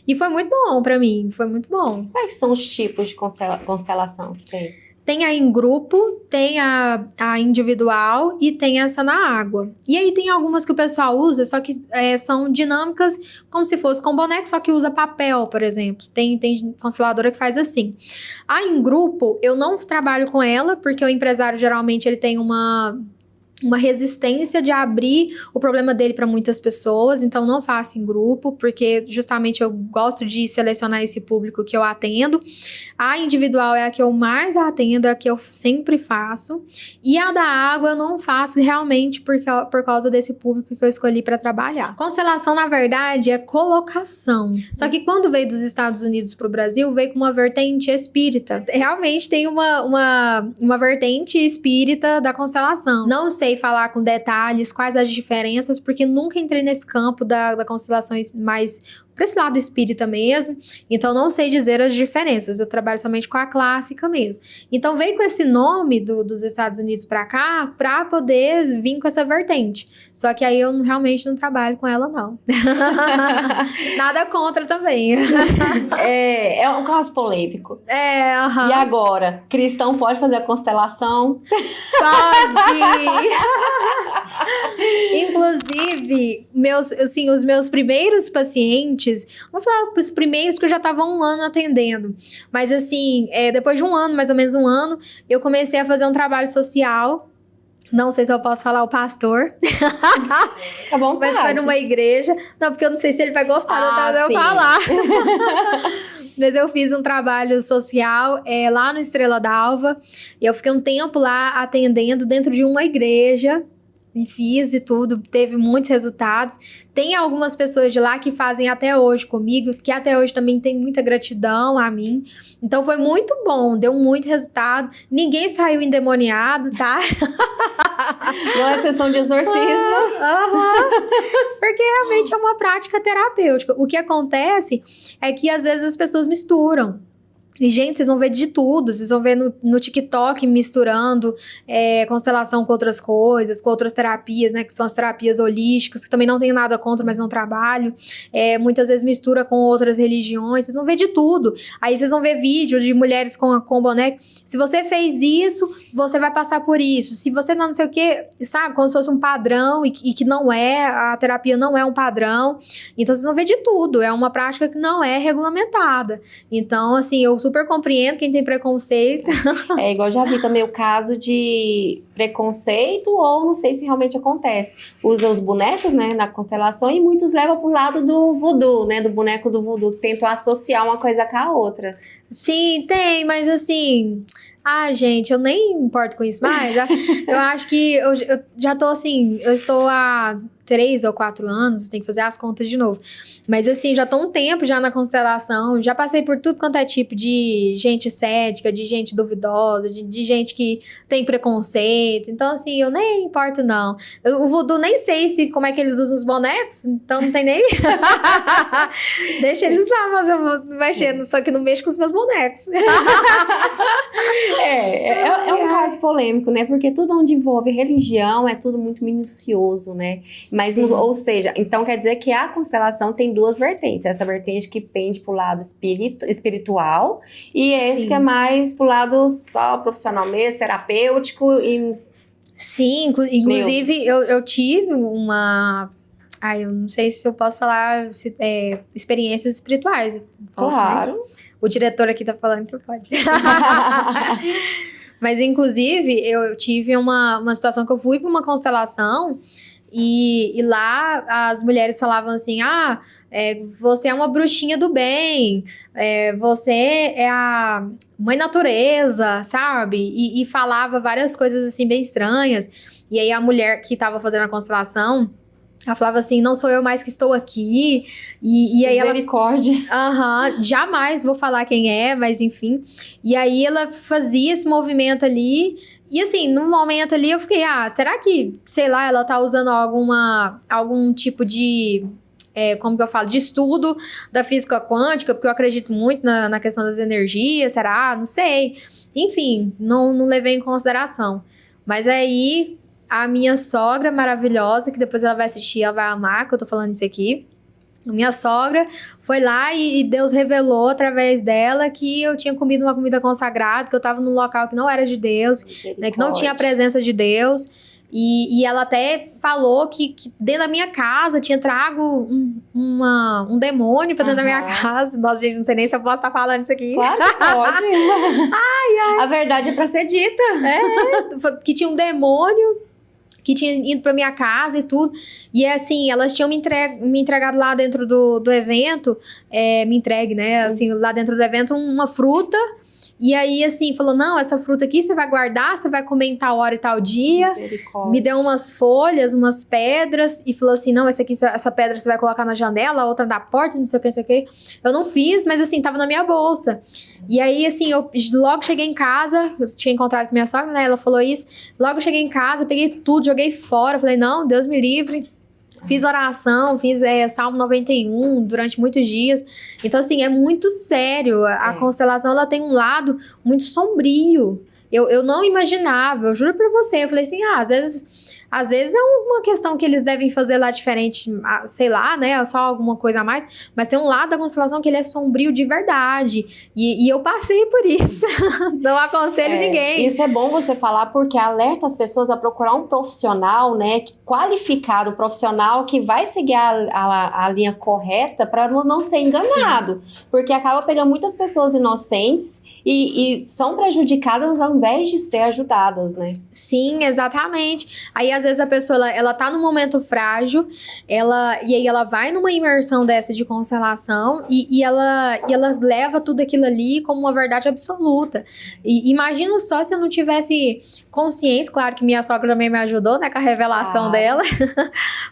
E foi muito bom para mim, foi muito bom. Quais são os tipos de constelação que tem? Tem a em grupo, tem a individual e tem essa na água. E aí tem algumas que o pessoal usa, só que são dinâmicas como se fosse com boneco, só que usa papel, por exemplo. Tem consteladora que faz assim. A em grupo, eu não trabalho com ela, porque o empresário geralmente ele tem uma resistência de abrir o problema dele para muitas pessoas, então não faço em grupo, porque justamente eu gosto de selecionar esse público que eu atendo. A individual é a que eu mais atendo, é a que eu sempre faço, e a da água eu não faço realmente por causa desse público que eu escolhi para trabalhar. Constelação, na verdade, é colocação, só que quando veio dos Estados Unidos para o Brasil, veio com uma vertente espírita. Realmente tem uma vertente espírita da constelação. Não sei falar com detalhes quais as diferenças, porque nunca entrei nesse campo da constelação mais para esse lado espírita mesmo, então não sei dizer as diferenças, eu trabalho somente com a clássica mesmo. Então veio com esse nome dos Estados Unidos para cá, para poder vir com essa vertente, só que aí eu realmente não trabalho com ela não. Nada contra também. É um caso polêmico. Uhum. E agora, cristão pode fazer a constelação? Pode! Inclusive, os meus primeiros pacientes, vou falar para os primeiros que eu já estava 1 ano atendendo, mas assim, depois de 1 ano, mais ou menos 1 ano, eu comecei a fazer um trabalho social. Não sei se eu posso falar o pastor. Tá bom, mas foi numa igreja. Não, porque eu não sei se ele vai gostar de eu falar. Mas eu fiz um trabalho social lá no Estrela d'Alva. E eu fiquei um tempo lá atendendo dentro de uma igreja. E fiz e tudo, teve muitos resultados. Tem algumas pessoas de lá que fazem até hoje comigo, que até hoje também tem muita gratidão a mim. Então foi muito bom, deu muito resultado. Ninguém saiu endemoniado, tá? Não é sessão de exorcismo. Porque realmente é uma prática terapêutica. O que acontece é que às vezes as pessoas misturam. E, gente, vocês vão ver de tudo, vocês vão ver no TikTok misturando constelação com outras coisas, com outras terapias, né, que são as terapias holísticas, que também não tenho nada contra, mas não trabalho. Muitas vezes mistura com outras religiões, vocês vão ver de tudo. Aí vocês vão ver vídeo de mulheres com boneco. Se você fez isso, você vai passar por isso. Se você não sei o que, sabe, como se fosse um padrão e que não é, a terapia não é um padrão. Então vocês vão ver de tudo, é uma prática que não é regulamentada. Então, assim, eu super compreendo quem tem preconceito. Igual já vi também o caso de preconceito, ou não sei se realmente acontece. Usa os bonecos, né, na constelação, e muitos levam pro lado do voodoo, né, do boneco do voodoo, que tentam associar uma coisa com a outra. Sim, tem, mas assim... Ah, gente, eu nem me importo com isso mais. Eu acho que eu já tô assim, eu estou há 3 ou 4 anos, tem que fazer as contas de novo. Mas assim, já tô um tempo já na constelação, já passei por tudo quanto é tipo de gente cética, de gente duvidosa, de gente que tem preconceito. Então, assim, eu nem importo, não. O voodoo nem sei como é que eles usam os bonecos, então não tem nem... Deixa eles lá, mas eu vou mexer, só que não mexo com os meus bonecos. É um caso polêmico, né? Porque tudo onde envolve religião é tudo muito minucioso, né? Mas, ou seja, então quer dizer que a constelação tem 2 vertentes. Essa vertente que pende pro lado espiritual e esse que é mais pro lado só profissional mesmo, terapêutico e... Sim, inclusive eu tive uma... Ai, eu não sei se eu posso falar experiências espirituais. Claro. Né? O diretor aqui tá falando que pode. Mas, inclusive, eu tive uma situação que eu fui para uma constelação e lá as mulheres falavam assim, você é uma bruxinha do bem, você é a mãe natureza, sabe? E falava várias coisas assim bem estranhas. E aí a mulher que tava fazendo a constelação, ela falava assim, não sou eu mais que estou aqui. E aí misericórdia. Jamais vou falar quem é, mas enfim. E aí ela fazia esse movimento ali. E assim, num momento ali eu fiquei, será que, sei lá, ela tá usando algum tipo de... como que eu falo? De estudo da física quântica, porque eu acredito muito na questão das energias, será? Não sei. Enfim, não levei em consideração. Mas aí... A minha sogra maravilhosa, que depois ela vai assistir, ela vai amar que eu tô falando isso aqui. Minha sogra foi lá e Deus revelou através dela que eu tinha comido uma comida consagrada, que eu tava num local que não era de Deus, né, que não tinha a presença de Deus. E ela até falou que dentro da minha casa tinha trago um demônio pra dentro da minha casa. Nossa, gente, não sei nem se eu posso estar falando isso aqui. Claro que pode. A verdade é pra ser dita. Que tinha um demônio que tinha ido pra minha casa e tudo. E assim, elas tinham me entregado lá dentro do evento, né? Assim, lá dentro do evento, uma fruta. E aí, assim, falou, não, essa fruta aqui você vai guardar, você vai comer em tal hora e tal dia. Me deu umas folhas, umas pedras, e falou assim, não, essa pedra você vai colocar na janela, a outra na porta, não sei o que, não sei o que. Eu não fiz, mas assim, tava na minha bolsa. E aí, assim, eu logo cheguei em casa, eu tinha encontrado com minha sogra, né, ela falou isso. Logo cheguei em casa, peguei tudo, joguei fora, falei, não, Deus me livre. Fiz oração, fiz Salmo 91 durante muitos dias. Então, assim, é muito sério. A constelação, ela tem um lado muito sombrio. Eu não imaginava, eu juro pra você. Eu falei assim, às vezes é uma questão que eles devem fazer lá diferente, sei lá, né? Só alguma coisa a mais. Mas tem um lado da constelação que ele é sombrio de verdade. E eu passei por isso. Não aconselho ninguém. Isso é bom você falar porque alerta as pessoas a procurar um profissional, né? qualificado, um profissional que vai seguir a linha correta para não ser enganado. Sim. Porque acaba pegando muitas pessoas inocentes e são prejudicadas ao invés de ser ajudadas, né? Sim, exatamente. Aí, às vezes, a pessoa, ela tá num momento frágil, e aí ela vai numa imersão dessa de constelação e ela leva tudo aquilo ali como uma verdade absoluta. E imagina só se eu não tivesse consciência, claro que minha sogra também me ajudou, né, com a revelação dela,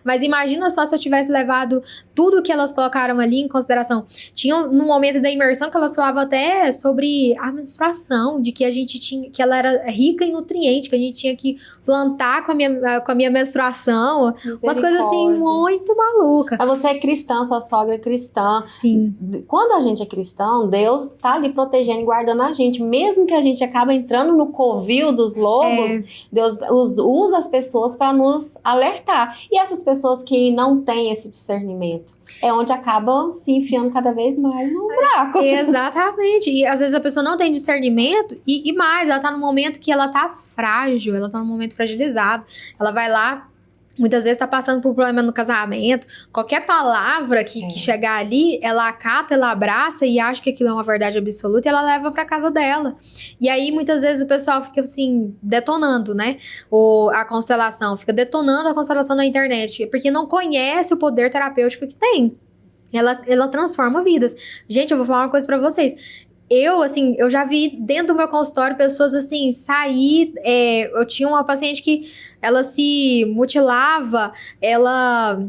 mas imagina só se eu tivesse levado tudo que elas colocaram ali em consideração. Tinha no momento da imersão que elas falavam até sobre a menstruação, de que a gente tinha, que ela era rica em nutrientes, que a gente tinha que plantar com a minha menstruação, umas coisas assim muito malucas. Mas você é cristã, sua sogra é cristã. Sim. Quando a gente é cristão, Deus tá ali protegendo e guardando a gente, mesmo que a gente acaba entrando no covil dos lobos, Deus usa as pessoas para nos alertar. E essas pessoas que não têm esse discernimento, é onde acabam se enfiando cada vez mais no buraco. Exatamente. E às vezes a pessoa não tem discernimento e mais, ela tá num momento que ela tá frágil, ela tá num momento fragilizado. Ela vai lá, muitas vezes tá passando por um problema no casamento, qualquer palavra que chegar ali, ela acata, ela abraça e acha que aquilo é uma verdade absoluta e ela leva pra casa dela. E aí, muitas vezes, o pessoal fica, assim, detonando, né? A constelação, fica detonando a constelação na internet, porque não conhece o poder terapêutico que tem. Ela transforma vidas. Gente, eu vou falar uma coisa pra vocês. eu já vi dentro do meu consultório pessoas, assim, sair... eu tinha uma paciente que ela se mutilava,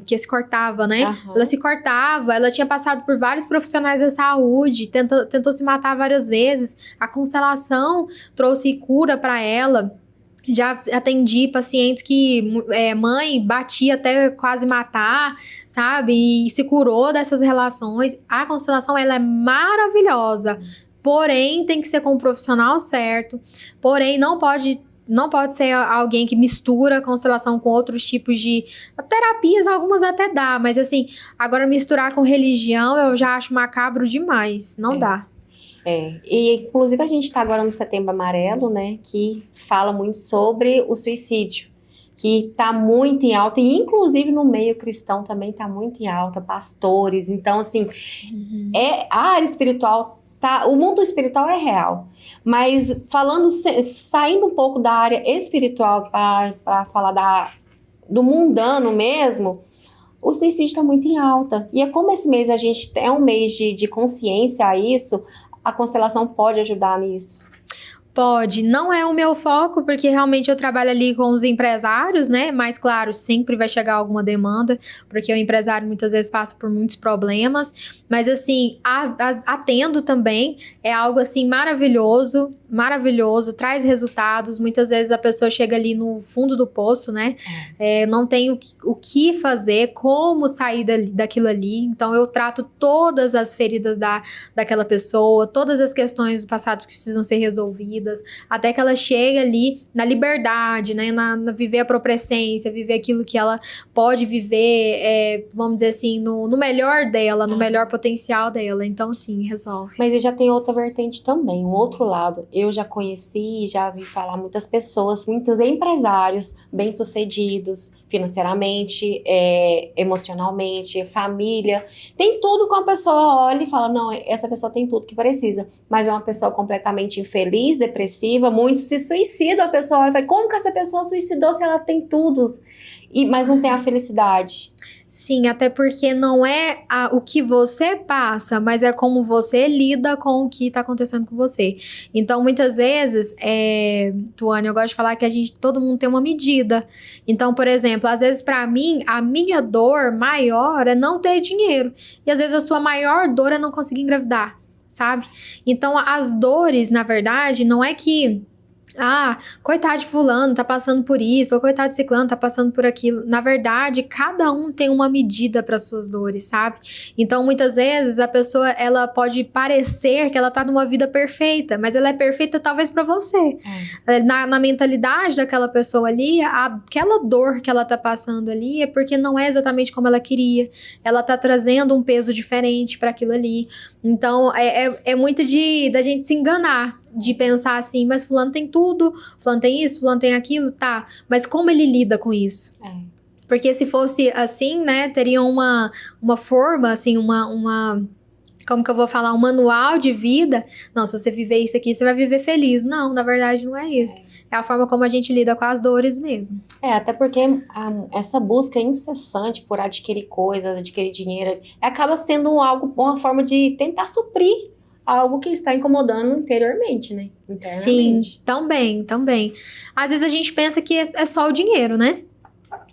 que se cortava, né? Aham. Ela se cortava, ela tinha passado por vários profissionais da saúde, tentou se matar várias vezes. A constelação trouxe cura para ela. Já atendi pacientes que mãe batia até quase matar, sabe? E se curou dessas relações. A constelação, ela é maravilhosa. Porém, tem que ser com o profissional certo. Porém, não pode ser alguém que mistura a constelação com outros tipos de terapias, algumas até dá. Mas assim, agora misturar com religião, eu já acho macabro demais. Não dá. E inclusive a gente está agora no Setembro Amarelo, né, que fala muito sobre o suicídio, que está muito em alta, e inclusive no meio cristão também está muito em alta, pastores. Então, assim, a área espiritual, o mundo espiritual é real, mas saindo um pouco da área espiritual para falar do mundano mesmo, o suicídio está muito em alta. E como esse mês a gente é um mês de consciência a isso, a constelação pode ajudar nisso? Pode, não é o meu foco, porque realmente eu trabalho ali com os empresários, né? Mas, claro, sempre vai chegar alguma demanda, porque o empresário muitas vezes passa por muitos problemas. Mas, assim, atendo também, é algo, assim, maravilhoso, traz resultados. Muitas vezes a pessoa chega ali no fundo do poço, né? Não tem o que fazer, como sair daquilo ali. Então, eu trato todas as feridas daquela pessoa, todas as questões do passado que precisam ser resolvidas, até que ela chegue ali na liberdade, né, na viver a proprescência, viver aquilo que ela pode viver, vamos dizer assim, no melhor dela, no melhor potencial dela. Então, sim, resolve. Mas já tem outra vertente também, um outro lado. Eu já conheci, já vi falar muitas pessoas, muitos empresários bem-sucedidos financeiramente, emocionalmente, família. Tem tudo que uma pessoa olha e fala, não, essa pessoa tem tudo que precisa. Mas é uma pessoa completamente infeliz, depressiva, muitos se suicidam. A pessoa olha e fala, como que essa pessoa suicidou se ela tem tudo? Mas não tem a felicidade. Sim, até porque não é o que você passa, mas é como você lida com o que está acontecendo com você. Então, muitas vezes, Tuane, eu gosto de falar que todo mundo tem uma medida. Então, por exemplo, às vezes para mim, a minha dor maior é não ter dinheiro. E às vezes a sua maior dor é não conseguir engravidar, sabe? Então, as dores, na verdade, não é que... coitado de fulano, tá passando por isso, ou coitado de ciclano, tá passando por aquilo. Na verdade, cada um tem uma medida para suas dores, sabe? Então, muitas vezes, a pessoa, ela pode parecer que ela tá numa vida perfeita, mas ela é perfeita talvez para você. Na mentalidade daquela pessoa ali, aquela dor que ela tá passando ali é porque não é exatamente como ela queria. Ela tá trazendo um peso diferente para aquilo ali. Então, é muito da gente se enganar, de pensar assim, mas fulano tem tudo, fulano tem isso, fulano tem aquilo, tá, mas como ele lida com isso? Porque se fosse assim, né, teria uma forma, assim, como que eu vou falar, um manual de vida. Não, se você viver isso aqui, você vai viver feliz. Não, na verdade não é isso. É a forma como a gente lida com as dores mesmo. Até porque essa busca incessante por adquirir coisas, adquirir dinheiro, acaba sendo uma forma de tentar suprir algo que está incomodando interiormente, né? Internamente. Sim, também. Às vezes a gente pensa que é só o dinheiro, né?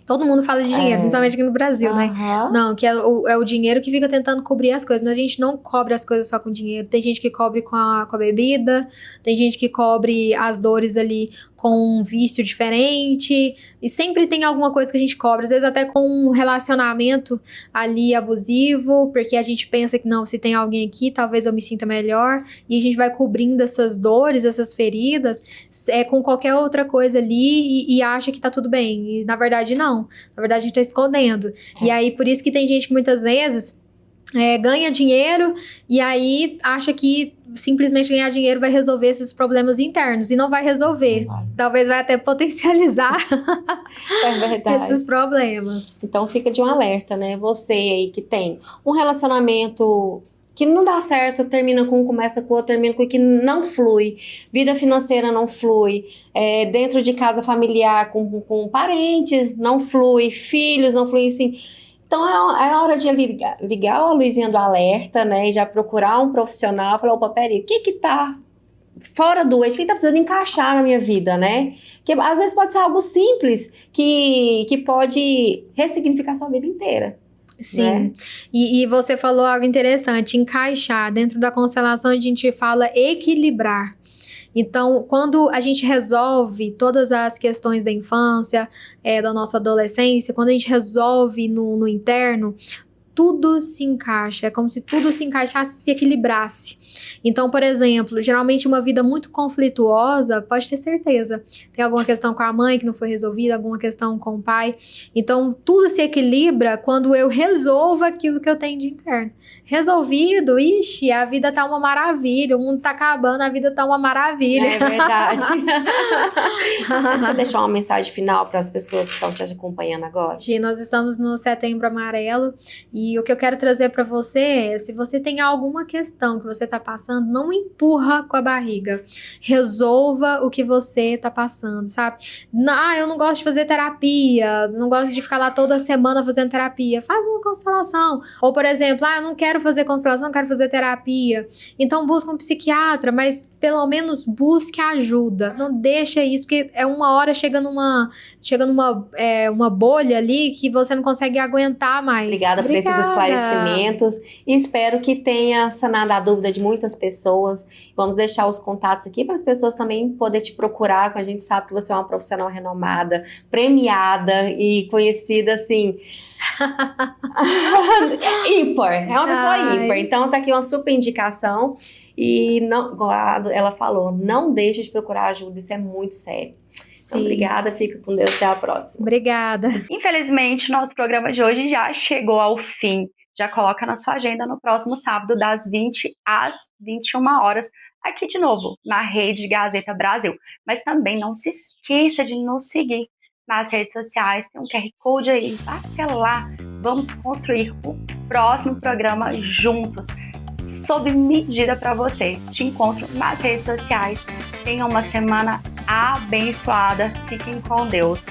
Todo mundo fala de dinheiro, principalmente aqui no Brasil, né? Não, que é o dinheiro que fica tentando cobrir as coisas. Mas a gente não cobre as coisas só com dinheiro. Tem gente que cobre com a bebida, tem gente que cobre as dores ali com um vício diferente. E sempre tem alguma coisa que a gente cobre. Às vezes até com um relacionamento ali abusivo, porque a gente pensa que não, se tem alguém aqui, talvez eu me sinta melhor. E a gente vai cobrindo essas dores, essas feridas, com qualquer outra coisa ali e acha que tá tudo bem. E na verdade não. Na verdade, a gente tá escondendo. E aí, por isso que tem gente que muitas vezes ganha dinheiro e aí acha que simplesmente ganhar dinheiro vai resolver esses problemas internos. E não vai resolver. Talvez vai até potencializar esses problemas. Então, fica de um alerta, né? Você aí que tem um relacionamento que não dá certo, termina com um, começa com o outro, termina com o que não flui, vida financeira não flui, dentro de casa familiar com parentes não flui, filhos não fluem, assim. Então é hora de ligar a luzinha do alerta, né? E já procurar um profissional, falar, opa, peraí, o que tá fora do eixo, o que tá precisando encaixar na minha vida, né? Que às vezes pode ser algo simples que pode ressignificar a sua vida inteira. Sim, né? E você falou algo interessante, encaixar. Dentro da constelação a gente fala equilibrar. Então, quando a gente resolve todas as questões da infância, da nossa adolescência, quando a gente resolve no interno, tudo se encaixa, é como se tudo se encaixasse, se equilibrasse. Então, por exemplo, geralmente uma vida muito conflituosa, pode ter certeza, tem alguma questão com a mãe que não foi resolvida, alguma questão com o pai. Então, tudo se equilibra quando eu resolvo aquilo que eu tenho de interno. Resolvido, ixi, a vida tá uma maravilha, o mundo tá acabando, a vida tá uma maravilha. É verdade. Você quer deixar uma mensagem final para as pessoas que estão te acompanhando agora? Nós estamos no Setembro Amarelo e o que eu quero trazer para você é, se você tem alguma questão que você tá passando, não empurra com a barriga. Resolva o que você tá passando, sabe? Eu não gosto de fazer terapia, não gosto de ficar lá toda semana fazendo terapia. Faz uma constelação. Ou, por exemplo, eu não quero fazer constelação, quero fazer terapia. Então busca um psiquiatra, mas pelo menos busque ajuda. Não deixa isso, porque uma hora chega numa bolha ali que você não consegue aguentar mais. Obrigada por esses esclarecimentos e espero que tenha sanado a dúvida de muitas pessoas. Vamos deixar os contatos aqui para as pessoas também poderem te procurar, que a gente sabe que você é uma profissional renomada, premiada e conhecida assim... ímpar, é uma pessoa ímpar. Então tá aqui uma super indicação. E não, ela falou, não deixe de procurar ajuda, isso é muito sério. Então, obrigada, fica com Deus, até a próxima. Obrigada. Infelizmente, nosso programa de hoje já chegou ao fim. Já coloca na sua agenda no próximo sábado, das 20 às 21 horas, aqui de novo, na Rede Gazeta Brasil. Mas também não se esqueça de nos seguir nas redes sociais, tem um QR Code aí, vai até lá, vamos construir o próximo programa juntos, sob medida para você. Te encontro nas redes sociais, tenha uma semana abençoada, fiquem com Deus.